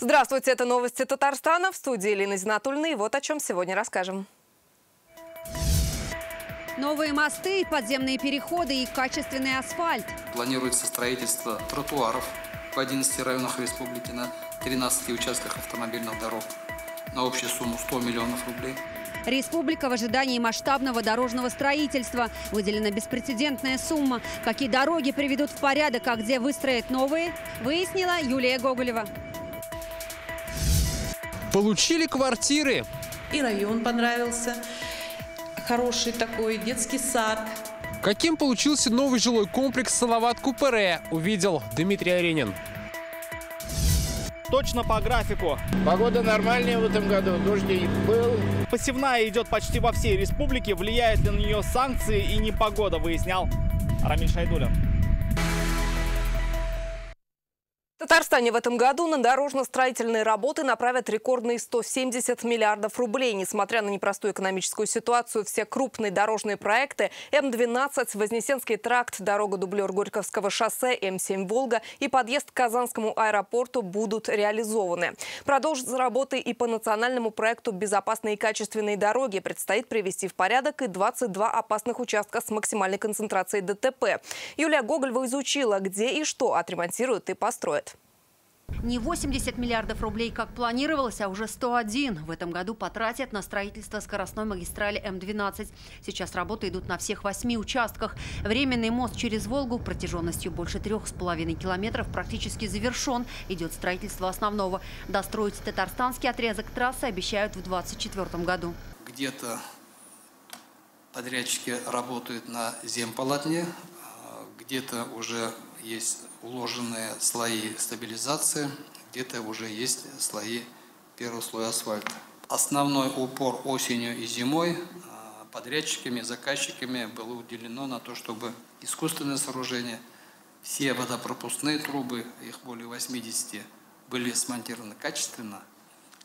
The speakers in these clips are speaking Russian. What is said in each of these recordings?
Здравствуйте, это новости Татарстана. В студии Елена Зинатульна. И вот о чем сегодня расскажем. Новые мосты, подземные переходы и качественный асфальт. Планируется строительство тротуаров в 11 районах республики на 13 участках автомобильных дорог на общую сумму 100 миллионов рублей. Республика в ожидании масштабного дорожного строительства. Выделена беспрецедентная сумма. Какие дороги приведут в порядок, а где выстроят новые, выяснила Юлия Гоголева. Получили квартиры. И район понравился. Хороший такой детский сад. Каким получился новый жилой комплекс Салават-Купере, увидел Дмитрий Аренин. Точно по графику. Погода нормальная в этом году, дождь был. Посевная идет почти во всей республике. Влияет ли на нее санкции и непогода, выяснял Рамиль Шайдулин. В Татарстане в этом году на дорожно-строительные работы направят рекордные 170 миллиардов рублей. Несмотря на непростую экономическую ситуацию, все крупные дорожные проекты М-12, Вознесенский тракт, дорога-дублер Горьковского шоссе, М-7 «Волга» и подъезд к Казанскому аэропорту будут реализованы. Продолжатся работы и по национальному проекту «Безопасные и качественные дороги». Предстоит привести в порядок и 22 опасных участка с максимальной концентрацией ДТП. Юлия Гоголева изучила, где и что отремонтируют и построят. Не 80 миллиардов рублей, как планировалось, а уже 101. В этом году потратят на строительство скоростной магистрали М-12. Сейчас работы идут на всех 8 участках. Временный мост через Волгу протяженностью больше 3,5 километров практически завершен. Идет строительство основного. Достроить татарстанский отрезок трассы обещают в 2024 году. Где-то подрядчики работают на земполотне, где-то уже есть уложенные слои стабилизации, где-то уже есть первый слой асфальта. Основной упор осенью и зимой подрядчиками, заказчиками было уделено на то, чтобы искусственные сооружения, все водопропускные трубы, их более 80, были смонтированы качественно,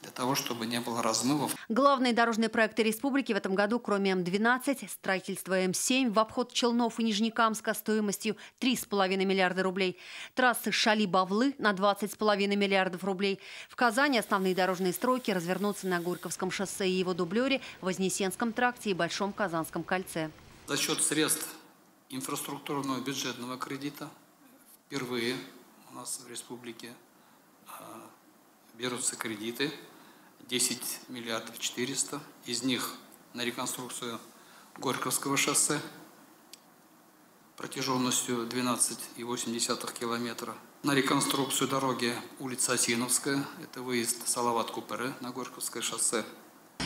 для того, чтобы не было размывов. Главные дорожные проекты республики в этом году, кроме М-12, строительство М-7 в обход Челнов и Нижнекамска стоимостью 3,5 миллиарда рублей. Трассы Шали-Бавлы на 20,5 миллиардов рублей. В Казани основные дорожные стройки развернутся на Горьковском шоссе и его дублере, Вознесенском тракте и Большом Казанском кольце. За счет средств инфраструктурного бюджетного кредита впервые у нас в республике берутся кредиты 10 миллиардов 400. Из них на реконструкцию Горьковского шоссе протяженностью 12,8 километра. На реконструкцию дороги улица Осиновская, это выезд Салават-Купере на Горьковское шоссе.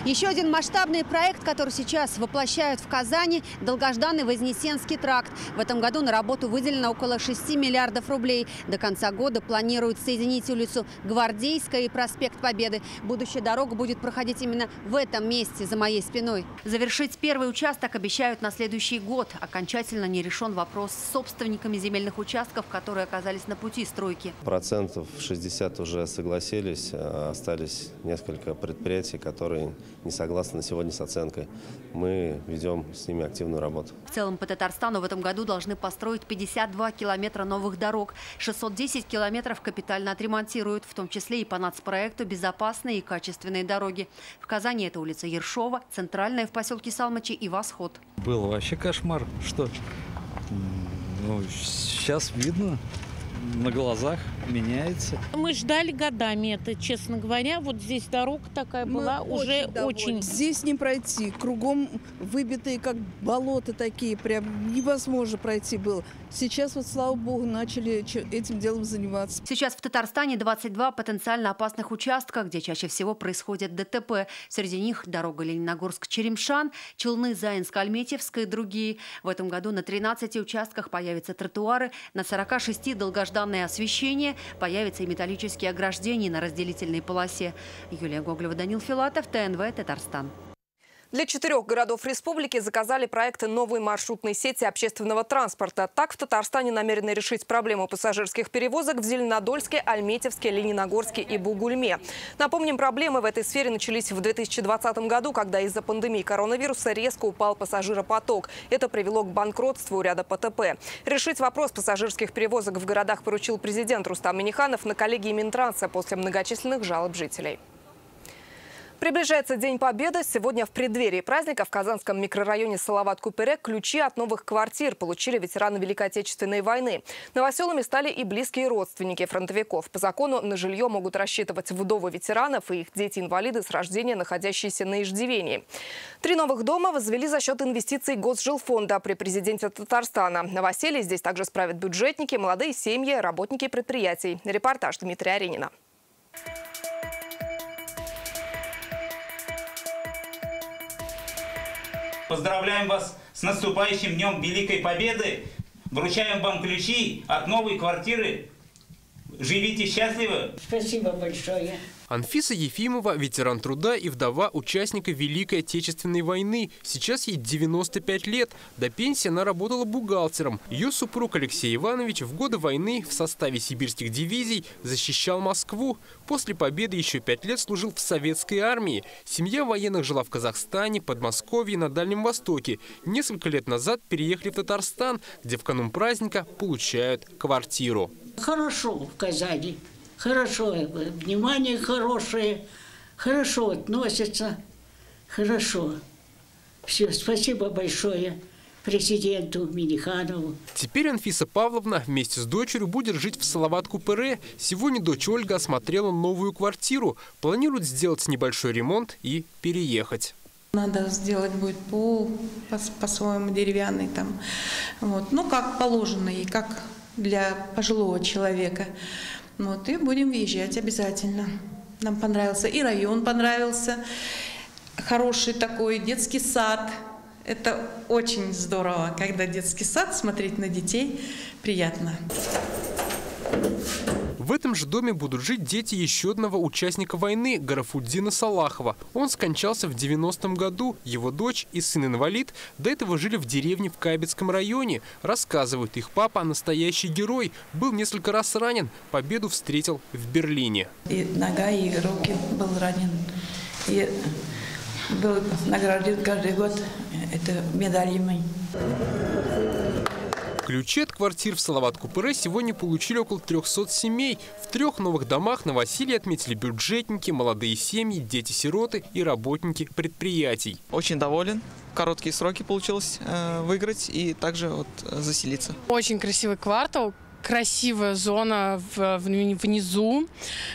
Еще один масштабный проект, который сейчас воплощают в Казани – долгожданный Вознесенский тракт. В этом году на работу выделено около 6 миллиардов рублей. До конца года планируют соединить улицу Гвардейская и проспект Победы. Будущая дорога будет проходить именно в этом месте, за моей спиной. Завершить первый участок обещают на следующий год. Окончательно не решен вопрос с собственниками земельных участков, которые оказались на пути стройки. Процентов 60 уже согласились, остались несколько предприятий, которые не согласны на сегодня с оценкой. Мы ведем с ними активную работу. В целом по Татарстану в этом году должны построить 52 километра новых дорог. 610 километров капитально отремонтируют, в том числе и по нацпроекту «Безопасные и качественные дороги». В Казани это улица Ершова, центральная в поселке Салмачи и Восход. Был вообще кошмар. Что? Сейчас видно. На глазах меняется. Мы ждали годами это, честно говоря. Вот здесь дорога такая была уже очень. Здесь не пройти. Кругом выбитые, как болота такие. Прям невозможно пройти было. Сейчас, вот, слава богу, начали этим делом заниматься. Сейчас в Татарстане 22 потенциально опасных участка, где чаще всего происходят ДТП. Среди них дорога Лениногорск-Черемшан, Челны-Заинск-Альметьевск и другие. В этом году на 13 участках появятся тротуары, на 46 долгожданное освещение, появятся и металлические ограждения на разделительной полосе. Юлия Гоголева, Данил Филатов, ТНВ, Татарстан. Для 4 городов республики заказали проекты новой маршрутной сети общественного транспорта. Так в Татарстане намерены решить проблему пассажирских перевозок в Зеленодольске, Альметьевске, Лениногорске и Бугульме. Напомним, проблемы в этой сфере начались в 2020 году, когда из-за пандемии коронавируса резко упал пассажиропоток. Это привело к банкротству ряда ПТП. Решить вопрос пассажирских перевозок в городах поручил президент Рустам Минниханов на коллегии Минтранса после многочисленных жалоб жителей. Приближается День Победы. Сегодня в преддверии праздника в Казанском микрорайоне Салават-Купере ключи от новых квартир получили ветераны Великой Отечественной войны. Новоселами стали и близкие родственники фронтовиков. По закону на жилье могут рассчитывать вдовы ветеранов и их дети-инвалиды с рождения, находящиеся на иждивении. 3 новых дома возвели за счет инвестиций Госжилфонда при президенте Татарстана. Новоселье здесь также справят бюджетники, молодые семьи, работники предприятий. Репортаж Дмитрия Аренина. Поздравляем вас с наступающим Днем Великой Победы. Вручаем вам ключи от новой квартиры. Живите счастливо. Спасибо большое. Анфиса Ефимова – ветеран труда и вдова участника Великой Отечественной войны. Сейчас ей 95 лет. До пенсии она работала бухгалтером. Ее супруг Алексей Иванович в годы войны в составе сибирских дивизий защищал Москву. После победы еще 5 лет служил в советской армии. Семья военных жила в Казахстане, Подмосковье, на Дальнем Востоке. Несколько лет назад переехали в Татарстан, где в канун праздника получают квартиру. Хорошо в Казани. Хорошо, внимание хорошее, хорошо относятся, хорошо. Все, спасибо большое президенту Минниханову. Теперь Анфиса Павловна вместе с дочерью будет жить в Салават-Купере. Сегодня дочь Ольга осмотрела новую квартиру. Планирует сделать небольшой ремонт и переехать. Надо сделать будет пол по-своему деревянный там, вот, ну как положено и как для пожилого человека. Вот, и будем въезжать обязательно. Нам понравился и район понравился. Хороший такой детский сад. Это очень здорово, когда детский сад, смотреть на детей приятно. В этом же доме будут жить дети еще одного участника войны – Гарафуддина Салахова. Он скончался в 90-м году. Его дочь и сын-инвалид до этого жили в деревне в Каабецком районе. Рассказывают, их папа – настоящий герой. Был несколько раз ранен. Победу встретил в Берлине. И нога, и руки был ранен. И был награжден каждый год медалями. Ключи от квартир в Салават-Купере сегодня получили около 300 семей. В 3 новых домах новоселье отметили бюджетники, молодые семьи, дети-сироты и работники предприятий. Очень доволен. В короткие сроки получилось выиграть и также вот заселиться. Очень красивый квартал. Красивая зона внизу,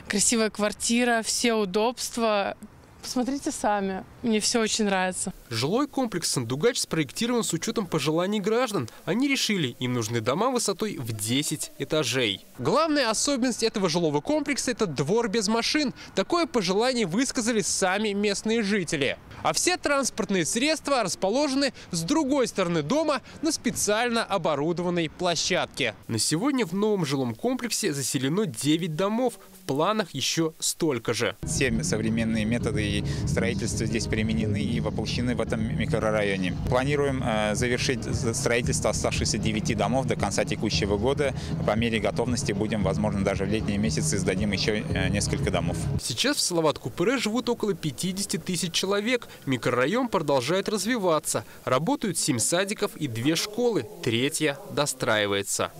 красивая квартира, все удобства. Посмотрите сами, мне все очень нравится. Жилой комплекс «Сандугач» спроектирован с учетом пожеланий граждан. Они решили, им нужны дома высотой в 10 этажей. Главная особенность этого жилого комплекса – это двор без машин. Такое пожелание высказали сами местные жители. А все транспортные средства расположены с другой стороны дома на специально оборудованной площадке. На сегодня в новом жилом комплексе заселено 9 домов. В планах еще столько же. Все современные методы строительства здесь применены и воплощены в этом микрорайоне. Планируем завершить строительство оставшихся 9 домов до конца текущего года. По мере готовности будем, возможно, даже в летние месяцы сдадим еще несколько домов. Сейчас в Салават-Купере живут около 50 тысяч человек. Микрорайон продолжает развиваться. Работают 7 садиков и 2 школы. 3-я достраивается.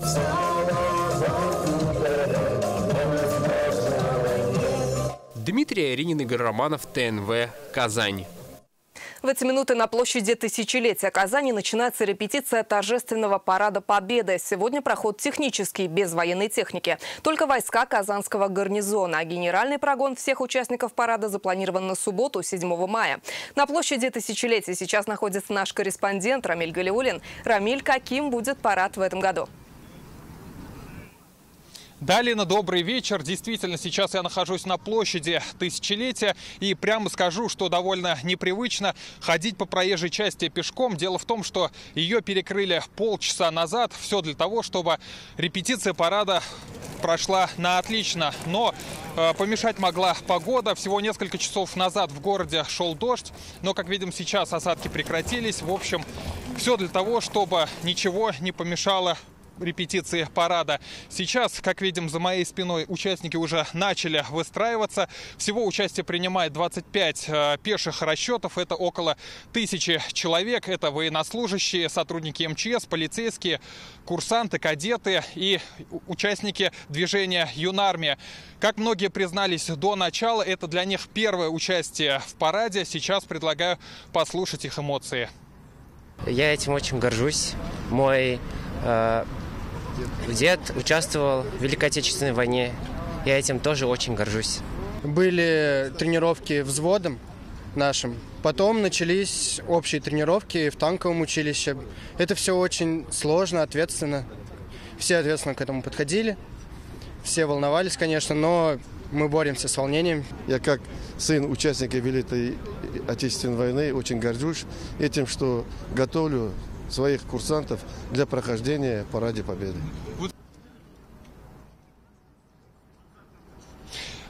Дмитрий Аренин, Игорь Романов, ТНВ, Казань. В эти минуты на площади Тысячелетия Казани начинается репетиция торжественного парада Победы. Сегодня проход технический, без военной техники. Только войска Казанского гарнизона. А генеральный прогон всех участников парада запланирован на субботу, 7 мая. На площади Тысячелетия сейчас находится наш корреспондент Рамиль Галиуллин. Рамиль, каким будет парад в этом году? Да, Лена, добрый вечер. Действительно, сейчас я нахожусь на площади Тысячелетия и прямо скажу, что довольно непривычно ходить по проезжей части пешком. Дело в том, что ее перекрыли полчаса назад. Все для того, чтобы репетиция парада прошла на отлично. Но помешать могла погода. Всего несколько часов назад в городе шел дождь. Но, как видим, сейчас осадки прекратились. В общем, все для того, чтобы ничего не помешало репетиции парада. Сейчас, как видим, за моей спиной участники уже начали выстраиваться. Всего участие принимает 25 пеших расчетов. Это около 1000 человек. Это военнослужащие, сотрудники МЧС, полицейские, курсанты, кадеты и участники движения «Юнармия». Как многие признались до начала, это для них первое участие в параде. Сейчас предлагаю послушать их эмоции. Я этим очень горжусь. Мой дед участвовал в Великой Отечественной войне. Я этим тоже очень горжусь. Были тренировки взводом нашим. Потом начались общие тренировки в танковом училище. Это все очень сложно, ответственно. Все ответственно к этому подходили. Все волновались, конечно, но мы боремся с волнением. Я как сын участника Великой Отечественной войны очень горжусь этим, что готовлю своих курсантов для прохождения Парада Победы.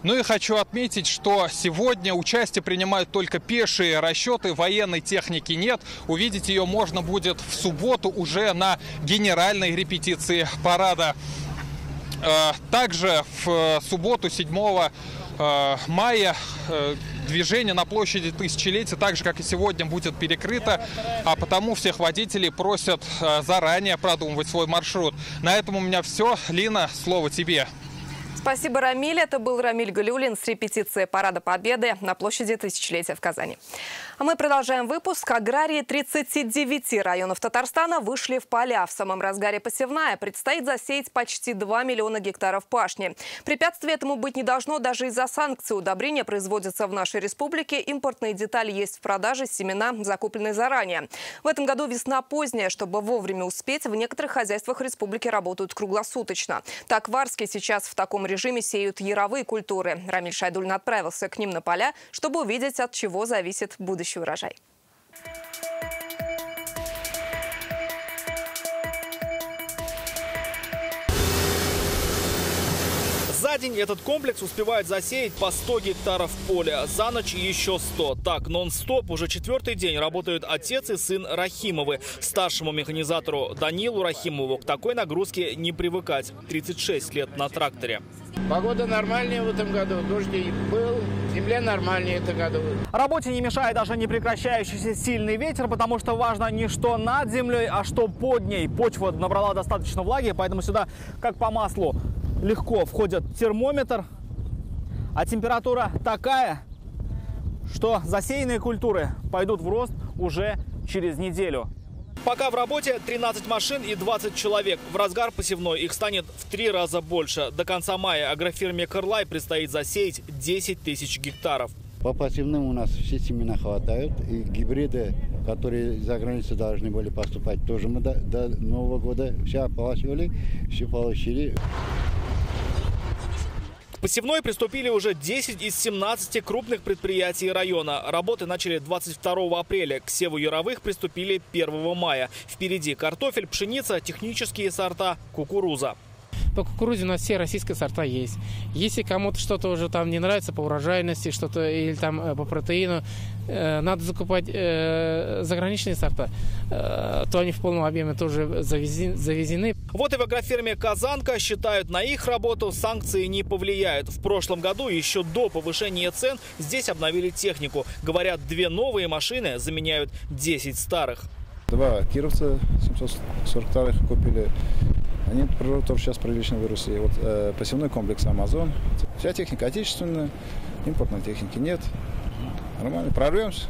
Ну и хочу отметить, что сегодня участие принимают только пешие расчеты, военной техники нет. Увидеть ее можно будет в субботу уже на генеральной репетиции парада. Также в субботу 7 мая движение на площади Тысячелетия, так же как и сегодня, будет перекрыто, а потому всех водителей просят заранее продумывать свой маршрут. На этом у меня все. Лина, слово тебе. Спасибо, Рамиль. Это был Рамиль Галиуллин с репетиции Парада Победы на площади Тысячелетия в Казани. А мы продолжаем выпуск. Аграрии 39 районов Татарстана вышли в поля. В самом разгаре посевная. Предстоит засеять почти 2 миллиона гектаров пашни. Препятствий этому быть не должно даже из-за санкций. Удобрения производятся в нашей республике. Импортные детали есть в продаже, семена закуплены заранее. В этом году весна поздняя. Чтобы вовремя успеть, в некоторых хозяйствах республики работают круглосуточно. Так, в Арске сейчас в таком режиме сеют яровые культуры. Рамиль Шайдуллин отправился к ним на поля, чтобы увидеть, от чего зависит будущий урожай. За день этот комплекс успевает засеять по 100 гектаров поля. За ночь еще 100. Так, нон-стоп уже 4-й день работают отец и сын Рахимовы. Старшему механизатору Данилу Рахимову к такой нагрузке не привыкать. 36 лет на тракторе. Погода нормальная в этом году. Дождь был, земля нормальная в этом году. Работе не мешает даже непрекращающийся сильный ветер, потому что важно не что над землей, а что под ней. Почва набрала достаточно влаги, поэтому сюда, как по маслу, легко входит термометр, а температура такая, что засеянные культуры пойдут в рост уже через неделю. Пока в работе 13 машин и 20 человек. В разгар посевной их станет в 3 раза больше. До конца мая агрофирме «Кырлай» предстоит засеять 10 тысяч гектаров. По посевным у нас все семена хватают. И гибриды, которые за границей должны были поступать, тоже мы до Нового года все ополосили, все получили. К посевной приступили уже 10 из 17 крупных предприятий района. Работы начали 22 апреля. К севу яровых приступили 1 мая. Впереди картофель, пшеница, технические сорта, кукуруза. По кукурузе у нас все российские сорта есть. Если кому-то что-то уже там не нравится по урожайности, что-то или там по протеину, надо закупать заграничные сорта, то они в полном объеме тоже завезены. Вот и в агрофирме «Казанка» считают, на их работу санкции не повлияют. В прошлом году, еще до повышения цен, здесь обновили технику. Говорят, 2 новые машины заменяют 10 старых. 2 кировца 742-х купили. Они тоже сейчас прилично выросли. Вот посевной комплекс «Амазон». Вся техника отечественная, импортной техники нет. Нормально, прорвемся.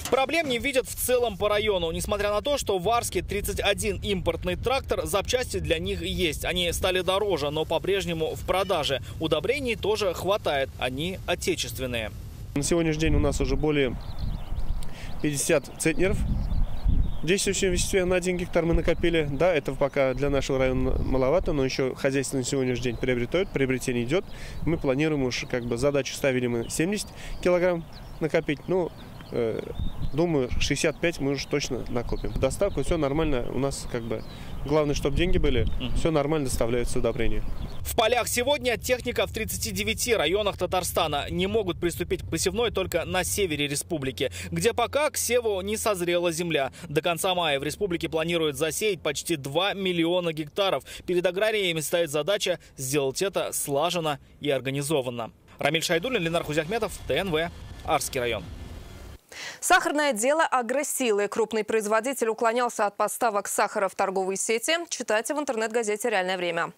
Проблем не видят в целом по району. Несмотря на то, что в Арске 31 импортный трактор, запчасти для них есть. Они стали дороже, но по-прежнему в продаже. Удобрений тоже хватает, они отечественные. На сегодняшний день у нас уже более 50 центнеров Действующем веществе на 1 гектар мы накопили. Да, это пока для нашего района маловато, но еще хозяйство на сегодняшний день приобретает, приобретение идет. Мы планируем уж, задачу ставили мы 70 килограмм накопить. Ну, думаю, 65 мы уже точно накопим. Доставка, все нормально. У нас главное, чтобы деньги были, все нормально доставляются удобрения. В полях сегодня техника в 39 районах Татарстана. Не могут приступить к посевной только на севере республики, где пока к севу не созрела земля. До конца мая в республике планируют засеять почти 2 миллиона гектаров. Перед аграриями стоит задача сделать это слаженно и организованно. Рамиль Шайдуллин, Ленар Хузяхметов, ТНВ, Арский район. Сахарное дело агросилы. Крупный производитель уклонялся от поставок сахара в торговые сети. Читайте в интернет-газете «Реальное время».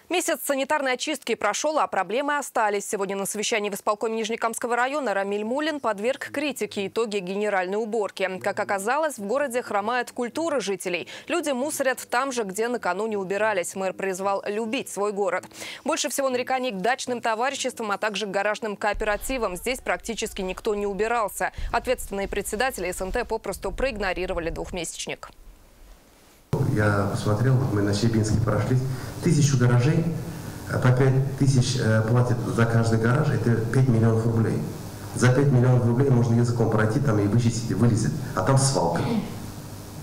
Месяц санитарной очистки прошел, а проблемы остались. Сегодня на совещании в исполкоме Нижнекамского района Рамиль Мулин подверг критике итоги генеральной уборки. Как оказалось, в городе хромает культура жителей. Люди мусорят там же, где накануне убирались. Мэр призвал любить свой город. Больше всего нареканий к дачным товариществам, а также к гаражным кооперативам. Здесь практически никто не убирался. Ответственные председатели СНТ попросту проигнорировали двухмесячник. Я посмотрел, мы на Щебинске прошлись, 1000 гаражей, по 5000 платят за каждый гараж, это 5 миллионов рублей. За 5 миллионов рублей можно языком пройти там и вычистить, вылезет, а там свалка.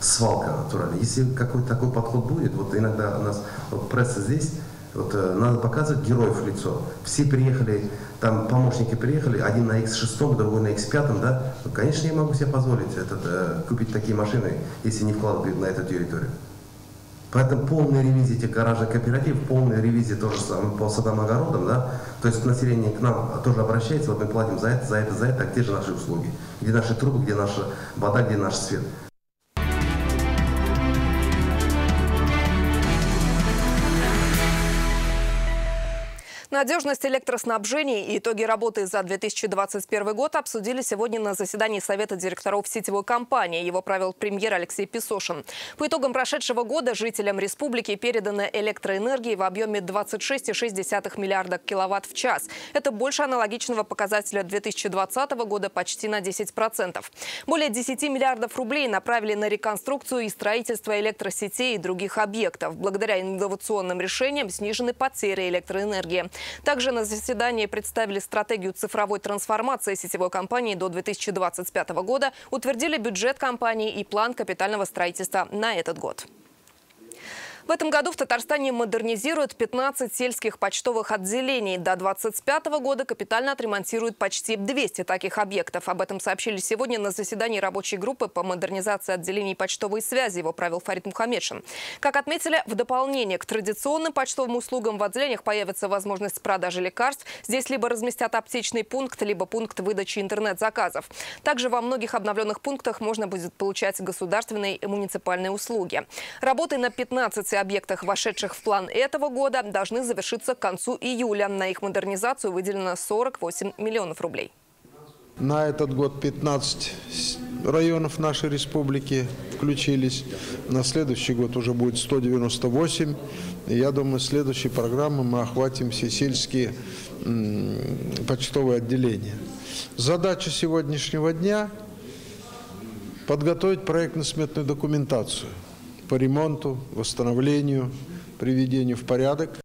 Свалка натуральная. Если какой-то такой подход будет, вот иногда у нас пресса здесь, надо показывать героев в лицо. Все приехали, там помощники приехали, один на X6, другой на X5, да? Конечно, я могу себе позволить купить такие машины, если не вкладывать на эту территорию. Поэтому полная ревизия этих гаражных кооперативов, полная ревизия тоже по садам, огородам, да? То есть население к нам тоже обращается, вот мы платим за это, а где же наши услуги? Где наши трубы, где наша вода, где наш свет? Надежность электроснабжения и итоги работы за 2021 год обсудили сегодня на заседании Совета директоров сетевой компании. Его провел премьер Алексей Песошин. По итогам прошедшего года жителям республики передано электроэнергии в объеме 26,6 миллиарда киловатт в час. Это больше аналогичного показателя 2020 года почти на 10%. Более 10 миллиардов рублей направили на реконструкцию и строительство электросетей и других объектов. Благодаря инновационным решениям снижены потери электроэнергии. Также на заседании представили стратегию цифровой трансформации сетевой компании до 2025 года, утвердили бюджет компании и план капитального строительства на этот год. В этом году в Татарстане модернизируют 15 сельских почтовых отделений. До 2025 года капитально отремонтируют почти 200 таких объектов. Об этом сообщили сегодня на заседании рабочей группы по модернизации отделений почтовой связи. Его правил Фарид Мухаммедшин. Как отметили, в дополнение к традиционным почтовым услугам в отделениях появится возможность продажи лекарств. Здесь либо разместят аптечный пункт, либо пункт выдачи интернет-заказов. Также во многих обновленных пунктах можно будет получать государственные и муниципальные услуги. Работы на 15 объектах, вошедших в план этого года, должны завершиться к концу июля. На их модернизацию выделено 48 миллионов рублей. На этот год 15 районов нашей республики включились. На следующий год уже будет 198. И я думаю, следующей программой мы охватим все сельские почтовые отделения. Задача сегодняшнего дня – подготовить проектно-сметную документацию по ремонту, восстановлению, приведению в порядок.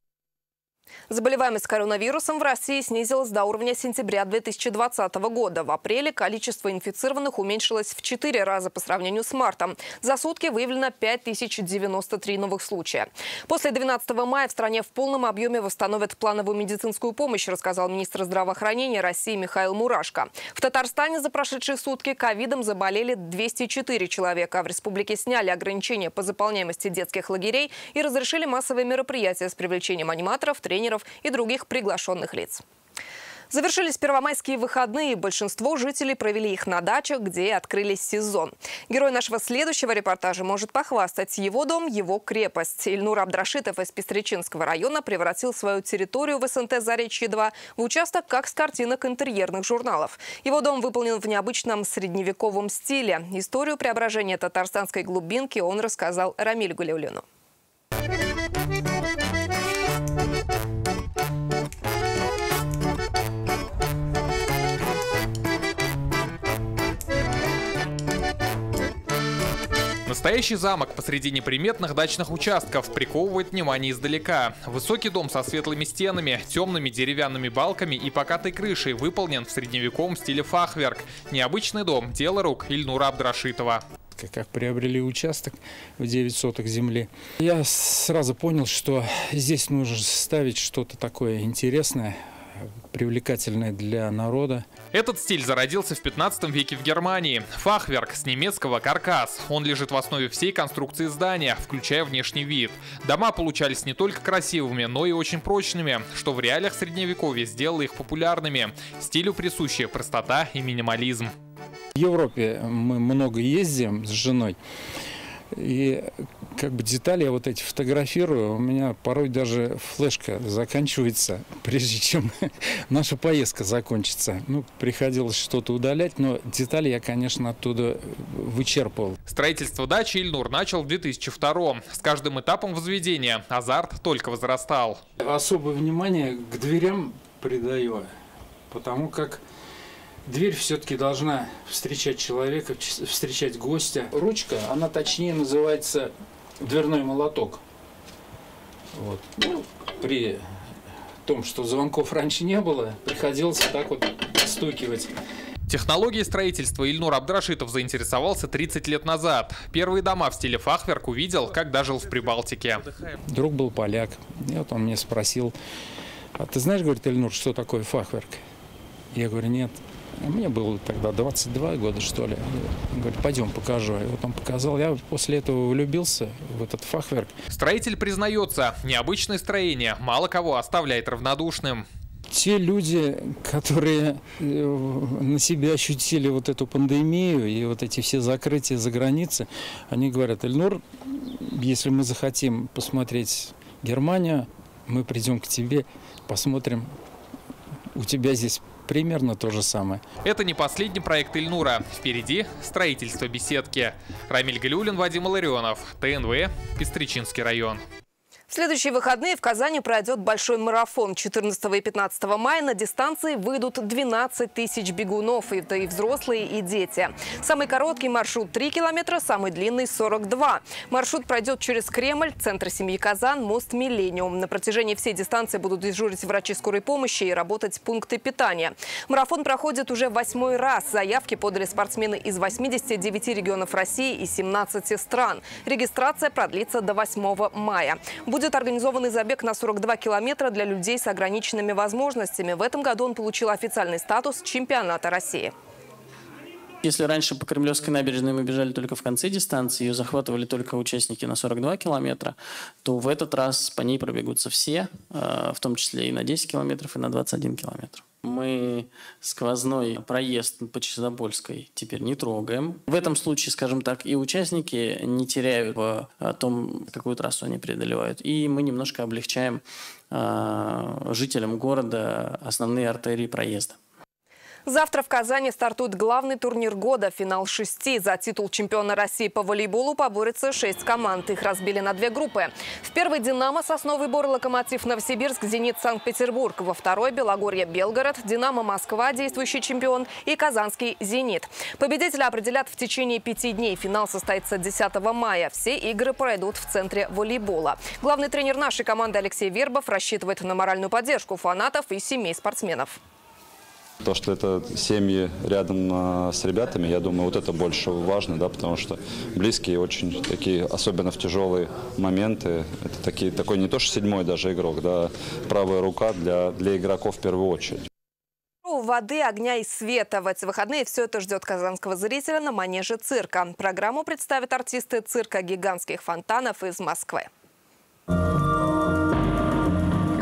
Заболеваемость коронавирусом в России снизилась до уровня сентября 2020 года. В апреле количество инфицированных уменьшилось в 4 раза по сравнению с мартом. За сутки выявлено 5093 новых случая. После 12 мая в стране в полном объеме восстановят плановую медицинскую помощь, рассказал министр здравоохранения России Михаил Мурашко. В Татарстане за прошедшие сутки ковидом заболели 204 человека. В республике сняли ограничения по заполняемости детских лагерей и разрешили массовые мероприятия с привлечением аниматоров, тренеров и других приглашенных лиц. Завершились первомайские выходные. Большинство жителей провели их на дачах, где открылись сезон. Герой нашего следующего репортажа может похвастать. Его дом – его крепость. Ильнур Абдрашитов из Пестричинского района превратил свою территорию в СНТ Заречье-2 в участок как с картинок интерьерных журналов. Его дом выполнен в необычном средневековом стиле. Историю преображения татарстанской глубинки он рассказал Рамилю Галиуллину. Настоящий замок посреди неприметных дачных участков приковывает внимание издалека. Высокий дом со светлыми стенами, темными деревянными балками и покатой крышей выполнен в средневековом стиле фахверк. Необычный дом – дело рук Ильнура Абдрашитова. Как приобрели участок в 9 соток земли, я сразу понял, что здесь нужно ставить что-то такое интересное, привлекательное для народа. Этот стиль зародился в 15 веке в Германии. Фахверк с немецкого «каркас». Он лежит в основе всей конструкции здания, включая внешний вид. Дома получались не только красивыми, но и очень прочными, что в реалиях средневековья сделало их популярными. Стилю присущи простота и минимализм. В Европе мы много ездим с женой. И как бы детали я вот эти фотографирую, у меня порой даже флешка заканчивается, прежде чем наша поездка закончится. Ну, приходилось что-то удалять, но детали я, конечно, оттуда вычерпывал. Строительство дачи Ильнур начал в 2002-м. С каждым этапом возведения азарт только возрастал. Особое внимание к дверям придаю, потому как дверь все-таки должна встречать человека, встречать гостя. Ручка, она точнее называется дверной молоток. Вот. Ну, при том, что звонков раньше не было, приходилось так вот стукивать. Технологией строительства Ильнур Абдрашитов заинтересовался 30 лет назад. Первые дома в стиле фахверк увидел, когда жил в Прибалтике. Друг был поляк. И вот он мне спросил: а ты знаешь, говорит, Ильнур, что такое фахверк? Я говорю, нет. Мне было тогда 22 года, что ли. Он говорит, пойдем, покажу. И вот он показал. Я после этого влюбился в этот фахверк. Строитель признается, необычное строение мало кого оставляет равнодушным. Те люди, которые на себя ощутили вот эту пандемию и вот эти все закрытия за границей, они говорят, Ильнур, если мы захотим посмотреть Германию, мы придем к тебе, посмотрим, у тебя здесь примерно то же самое. Это не последний проект Ильнура. Впереди строительство беседки. Рамиль Галиуллин, Вадим Илларионов, ТНВ, Пестричинский район. В следующие выходные в Казани пройдет большой марафон. 14 и 15 мая на дистанции выйдут 12 тысяч бегунов. Это и взрослые, и дети. Самый короткий маршрут 3 километра, самый длинный 42. Маршрут пройдет через Кремль, центр семьи Казан, мост Миллениум. На протяжении всей дистанции будут дежурить врачи скорой помощи и работать пункты питания. Марафон проходит уже 8-й раз. Заявки подали спортсмены из 89 регионов России и 17 стран. Регистрация продлится до 8 мая. Будет организованный забег на 42 километра для людей с ограниченными возможностями. В этом году он получил официальный статус чемпионата России. Если раньше по Кремлевской набережной мы бежали только в конце дистанции, ее захватывали только участники на 42 километра, то в этот раз по ней пробегутся все, в том числе и на 10 километров, и на 21 километр. Мы сквозной проезд по Чистополской теперь не трогаем. В этом случае, скажем так, и участники не теряют в том, какую трассу они преодолевают. И мы немножко облегчаем жителям города основные артерии проезда. Завтра в Казани стартует главный турнир года – финал 6. За титул чемпиона России по волейболу поборются 6 команд. Их разбили на 2 группы. В первой «Динамо» Сосновый Бор, Локомотив Новосибирск, Зенит Санкт-Петербург. Во второй Белогорье Белгород, Динамо Москва, действующий чемпион, и Казанский Зенит. Победителя определят в течение 5 дней. Финал состоится 10 мая. Все игры пройдут в центре волейбола. Главный тренер нашей команды Алексей Вербов рассчитывает на моральную поддержку фанатов и семей спортсменов. То, что это семьи рядом с ребятами, я думаю, вот это больше важно, да, потому что близкие очень такие, особенно в тяжелые моменты, это такой не то что 7-й даже игрок, да, правая рука для игроков в первую очередь. Воды, огня и света. В эти выходные все это ждет казанского зрителя на манеже цирка. Программу представят артисты цирка гигантских фонтанов из Москвы.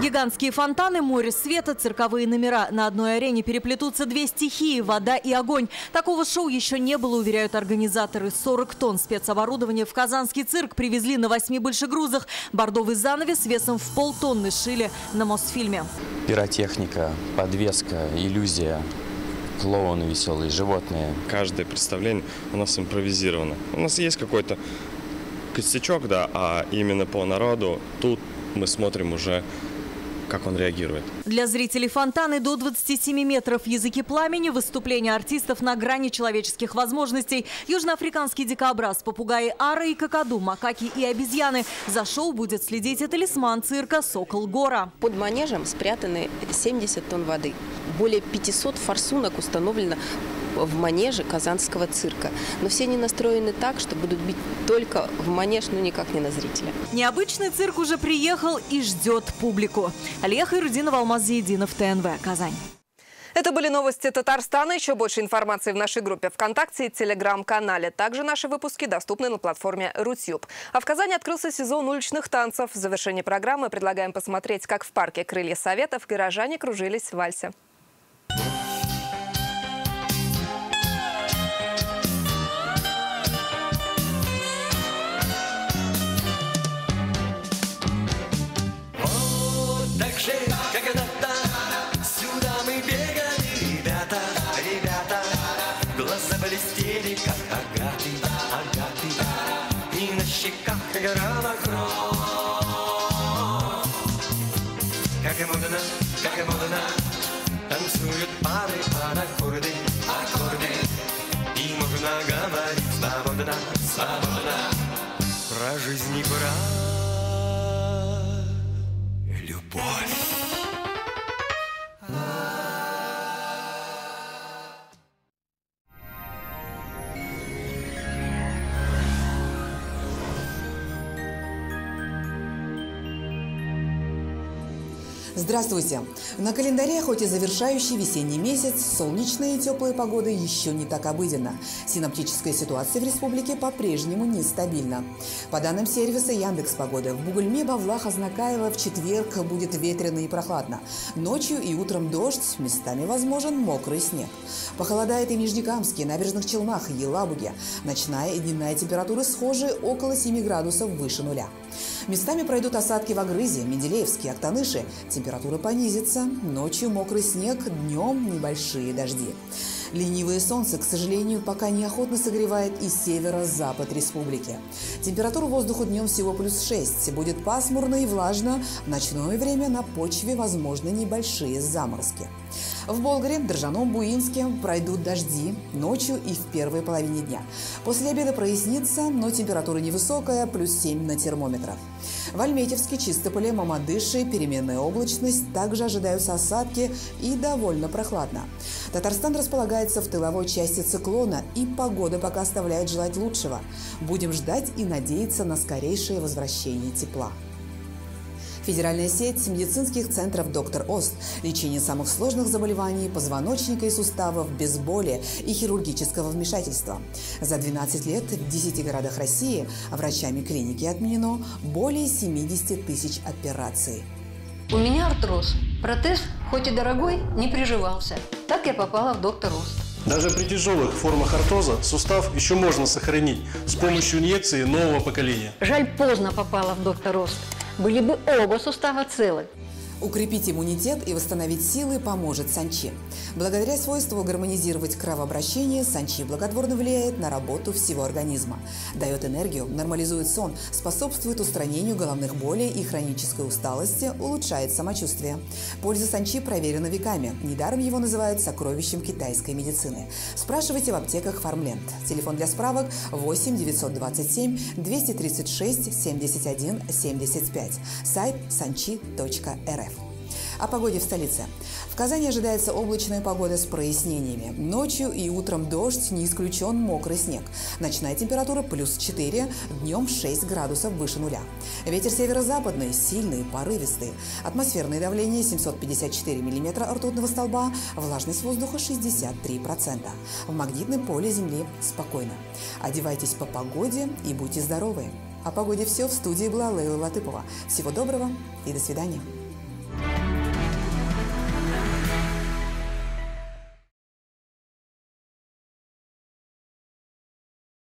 Гигантские фонтаны, море света, цирковые номера. На одной арене переплетутся 2 стихии – вода и огонь. Такого шоу еще не было, уверяют организаторы. 40 тонн спецоборудования в казанский цирк привезли на 8 большегрузах. Бордовый занавес весом в полтонны шили на Мосфильме. Пиротехника, подвеска, иллюзия. Клоуны веселые, животные. Каждое представление у нас импровизировано. У нас есть какой-то костячок, да, а именно по народу тут мы смотрим уже как он реагирует. Для зрителей фонтаны до 27 метров, языки пламени, выступления артистов на грани человеческих возможностей, южноафриканский дикобраз, попугаи Ара и Какаду, макаки и обезьяны. За шоу будет следить и талисман цирка «Сокол Гора». Под манежем спрятаны 70 тонн воды. Более 500 форсунок установлено в манеже Казанского цирка. Но все они настроены так, что будут бить только в манеж, но никак не на зрителя. Необычный цирк уже приехал и ждет публику. Алия Хайрудинова, Алмаз Зиединов, ТНВ, Казань. Это были новости Татарстана. Еще больше информации в нашей группе ВКонтакте и Телеграм-канале. Также наши выпуски доступны на платформе Рутюб. А в Казани открылся сезон уличных танцев. В завершении программы предлагаем посмотреть, как в парке «Крылья Советов» горожане кружились в вальсе. Блестели, как агаты, агаты, и на щеках играла кровь. Как и модно, танцуют пары под аккорды, аккорды. И можно говорить свободно, свободно про жизнь и про любовь. Здравствуйте! На календаре, хоть и завершающий весенний месяц, солнечная и теплая погода еще не так обыденна. Синоптическая ситуация в республике по-прежнему нестабильна. По данным сервиса Яндекс.Погода, в Бугульме, Бавлах, Азнакаево в четверг будет ветрено и прохладно. Ночью и утром дождь, местами возможен мокрый снег. Похолодает и в Нижнекамске, Набережных Челнах и Елабуге. Ночная и дневная температуры схожи, около 7 градусов выше нуля. Местами пройдут осадки в Агрызе, Менделеевске, Актаныше. Температура понизится. Ночью мокрый снег, днем небольшие дожди. Ленивое солнце, к сожалению, пока неохотно согревает и северо-запад республики. Температура воздуха днем всего +6. Будет пасмурно и влажно. В ночное время на почве возможны небольшие заморозки. В Болгаре, Дрожжаном, Буинске пройдут дожди ночью и в первой половине дня. После обеда прояснится, но температура невысокая, +7 на термометрах. В Альметьевске, Чистополе, Мамадыше переменная облачность, также ожидаются осадки и довольно прохладно. Татарстан располагается в тыловой части циклона, и погода пока оставляет желать лучшего. Будем ждать и надеяться на скорейшее возвращение тепла. Федеральная сеть медицинских центров «Доктор Ост». Лечение самых сложных заболеваний позвоночника и суставов без боли и хирургического вмешательства. За 12 лет в 10 городах России врачами клиники отменено более 70 тысяч операций. У меня артроз. Протез, хоть и дорогой, не приживался. Так я попала в «Доктор Ост». Даже при тяжелых формах артоза сустав еще можно сохранить с помощью инъекции нового поколения. Жаль, поздно попала в «Доктор Ост». Были бы оба сустава целы. Укрепить иммунитет и восстановить силы поможет санчи. Благодаря свойству гармонизировать кровообращение, санчи благотворно влияет на работу всего организма. Дает энергию, нормализует сон, способствует устранению головных болей и хронической усталости, улучшает самочувствие. Польза санчи проверена веками. Недаром его называют сокровищем китайской медицины. Спрашивайте в аптеках Фармленд. Телефон для справок 8 927 236 71 75. Сайт sanchi.rf. О погоде в столице. В Казани ожидается облачная погода с прояснениями. Ночью и утром дождь, не исключен мокрый снег. Ночная температура +4, днем 6 градусов выше нуля. Ветер северо-западный, сильный, порывистый. Атмосферное давление 754 миллиметра ртутного столба, влажность воздуха 63%. В магнитном поле Земли спокойно. Одевайтесь по погоде и будьте здоровы. О погоде все. В студии была Лейла Латыпова. Всего доброго и до свидания.